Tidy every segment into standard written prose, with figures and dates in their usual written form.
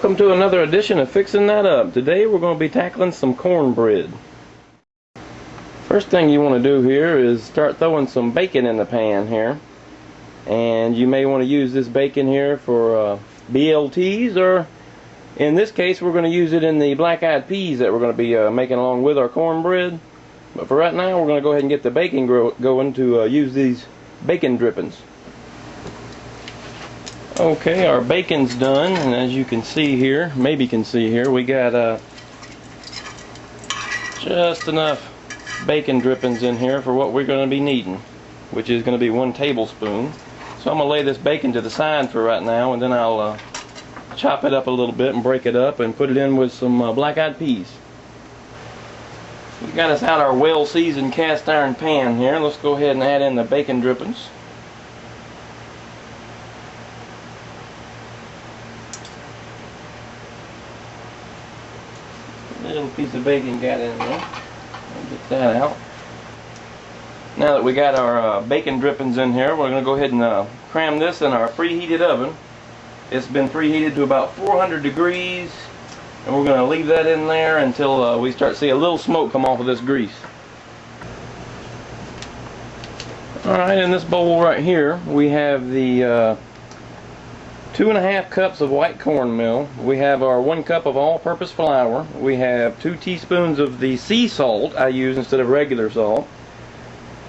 Welcome to another edition of Fixing That Up. Today we're going to be tackling some cornbread. First thing you want to do here is start throwing some bacon in the pan here. And you may want to use this bacon here for BLTs, or in this case we're going to use it in the black-eyed peas that we're going to be making along with our cornbread. But for right now we're going to go ahead and get the bacon going to use these bacon drippings. Okay, our bacon's done, and as you can see here, maybe can see here, we got just enough bacon drippings in here for what we're going to be needing, which is going to be 1 tablespoon. So I'm going to lay this bacon to the side for right now, and then I'll chop it up a little bit and break it up and put it in with some black-eyed peas. We got us out our well-seasoned cast iron pan here. Let's go ahead and add in the bacon drippings. Little piece of bacon got in there. I'll get that out. Now that we got our bacon drippings in here, we're going to go ahead and cram this in our preheated oven. It's been preheated to about 400 degrees, and we're going to leave that in there until we start to see a little smoke come off of this grease. Alright, in this bowl right here we have the 2½ cups of white cornmeal. We have our 1 cup of all-purpose flour. We have 2 teaspoons of the sea salt I use instead of regular salt.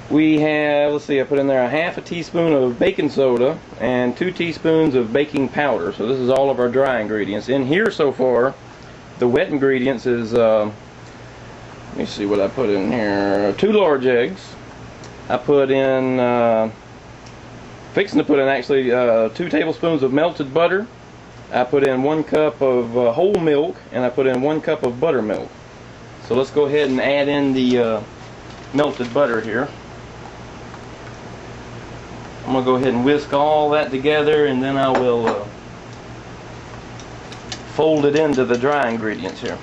We have, let's see, I put in there 1/2 teaspoon of baking soda and 2 teaspoons of baking powder. So this is all of our dry ingredients. In here so far, the wet ingredients is, let me see what I put in here, 2 large eggs. I put in, fixing to put in actually 2 tablespoons of melted butter. I put in 1 cup of whole milk, and I put in 1 cup of buttermilk. So let's go ahead and add in the melted butter here. I'm going to go ahead and whisk all that together, and then I will fold it into the dry ingredients here.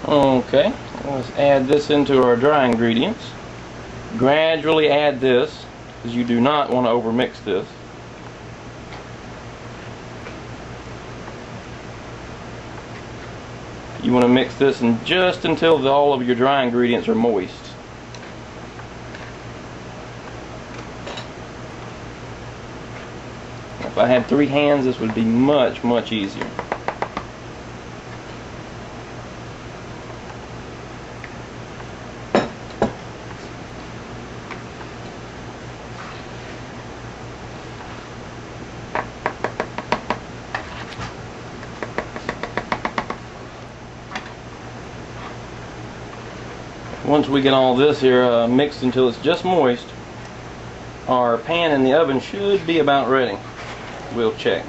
Okay, let's add this into our dry ingredients. Gradually add this, because you do not want to overmix this. You want to mix this in just until all of your dry ingredients are moist. If I had 3 hands, this would be much, much easier. Once we get all this here mixed until it's just moist, our pan in the oven should be about ready. We'll check.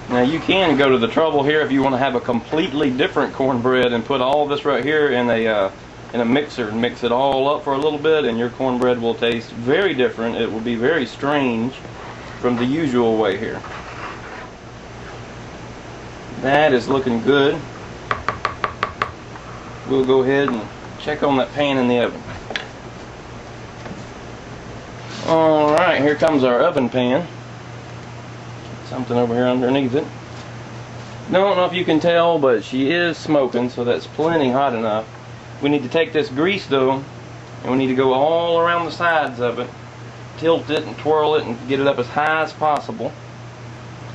Now you can go to the trouble here if you want to have a completely different cornbread and put all this right here in a mixer and mix it all up for a little bit, and your cornbread will taste very different. It will be very strange from the usual way here. That is looking good. We'll go ahead and check on that pan in the oven. Alright, here comes our oven pan. Something over here underneath it. Don't know if you can tell, but she is smoking, so that's plenty hot enough. We need to take this grease though, and we need to go all around the sides of it, tilt it and twirl it and get it up as high as possible,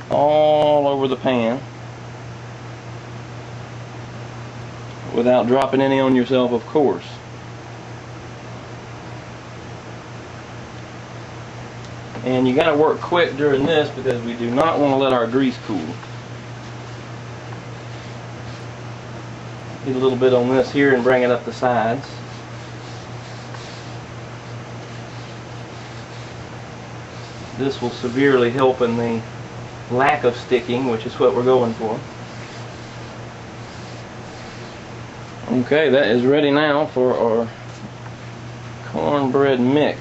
all over the pan, without dropping any on yourself, of course. And you got to work quick during this because we do not want to let our grease cool. Get a little bit on this here and bring it up the sides. This will severely help in the lack of sticking, which is what we're going for. Okay, that is ready now for our cornbread mix.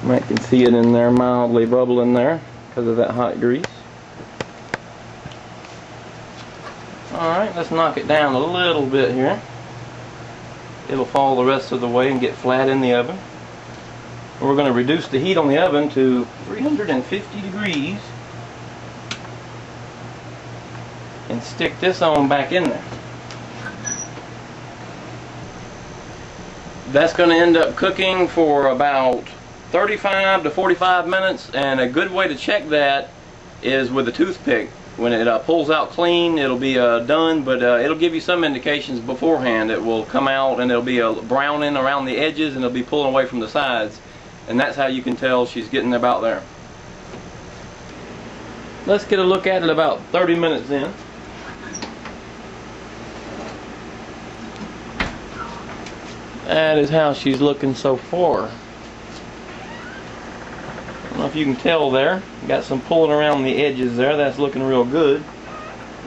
You might can see it in there mildly bubbling there because of that hot grease. Alright, let's knock it down a little bit here. It'll fall the rest of the way and get flat in the oven. We're going to reduce the heat on the oven to 350 degrees and stick this on back in there. That's going to end up cooking for about 35 to 45 minutes, and a good way to check that is with a toothpick. When it pulls out clean, it'll be done, but it'll give you some indications beforehand. It will come out and it'll be browning around the edges and it'll be pulling away from the sides, and that's how you can tell she's getting about there. Let's get a look at it about 30 minutes in. That is how she's looking so far. I don't know if you can tell there. Got some pulling around the edges there. That's looking real good.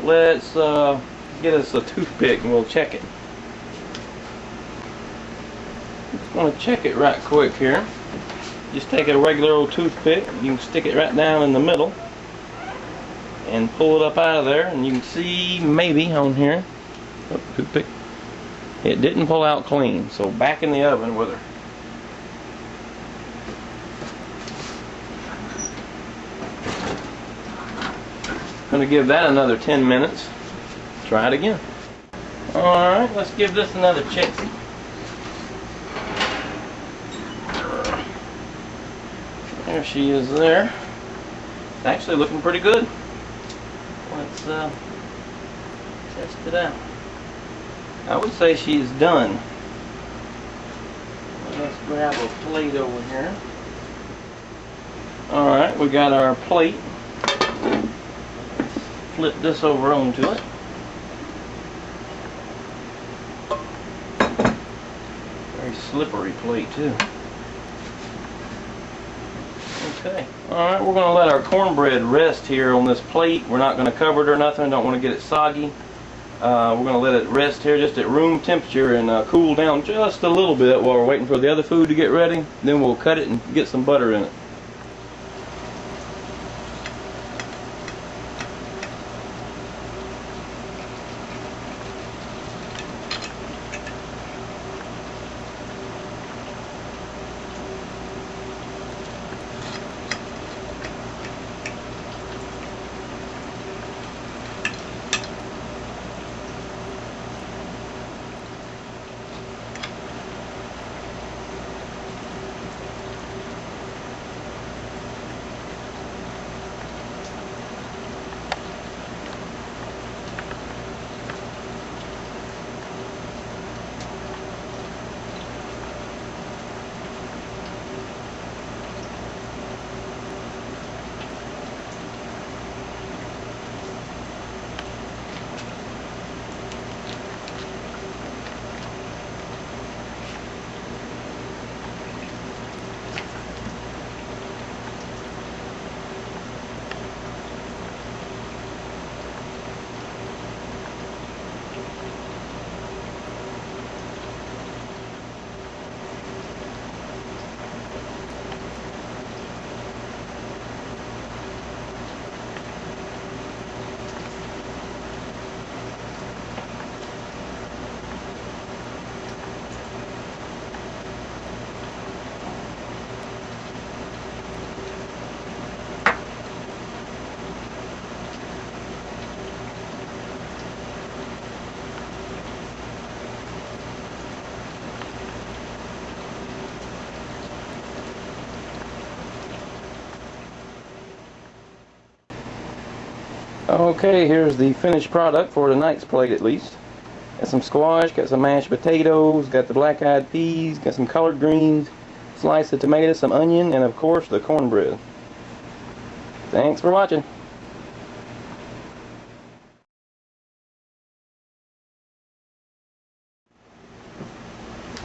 Let's get us a toothpick and we'll check it. Just going to check it right quick here. Just take a regular old toothpick. You can stick it right down in the middle and pull it up out of there, and you can see maybe on here. Oh, toothpick. It didn't pull out clean, so back in the oven with her. Going to give that another 10 minutes. Try it again. Alright, let's give this another check. There she is there. It's actually looking pretty good. Let's test it out. I would say she's done. Let's grab a plate over here. Alright, we got our plate. Flip this over onto it. Very slippery plate too. Okay. Alright, we're going to let our cornbread rest here on this plate. We're not going to cover it or nothing. Don't want to get it soggy. We're going to let it rest here just at room temperature and cool down just a little bit while we're waiting for the other food to get ready. Then we'll cut it and get some butter in it. Okay, here's the finished product for tonight's plate at least. Got some squash, got some mashed potatoes, got the black-eyed peas, got some collard greens, slice of tomato, some onion, and of course the cornbread. Thanks for watching.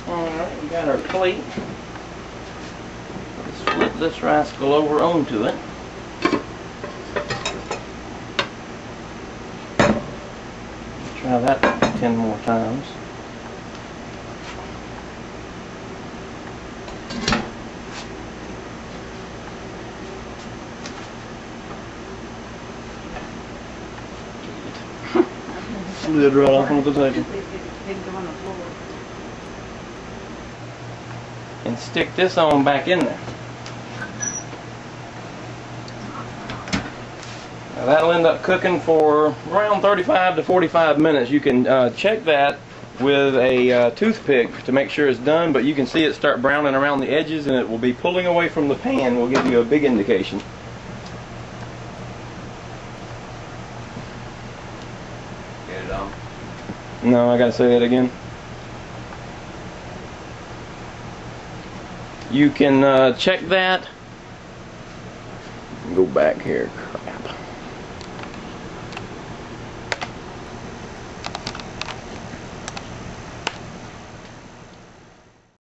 Alright, we got our plate. Let's flip this rascal over onto it. Try that 10 more times. Slid right off onto the table. And stick this on back in there. Now that'll end up cooking for around 35 to 45 minutes. You can check that with a toothpick to make sure it's done, but you can see it start browning around the edges and it will be pulling away from the pan. Will give you a big indication. Get it on. No, I gotta say that again. You can check that. Go back here. Crap.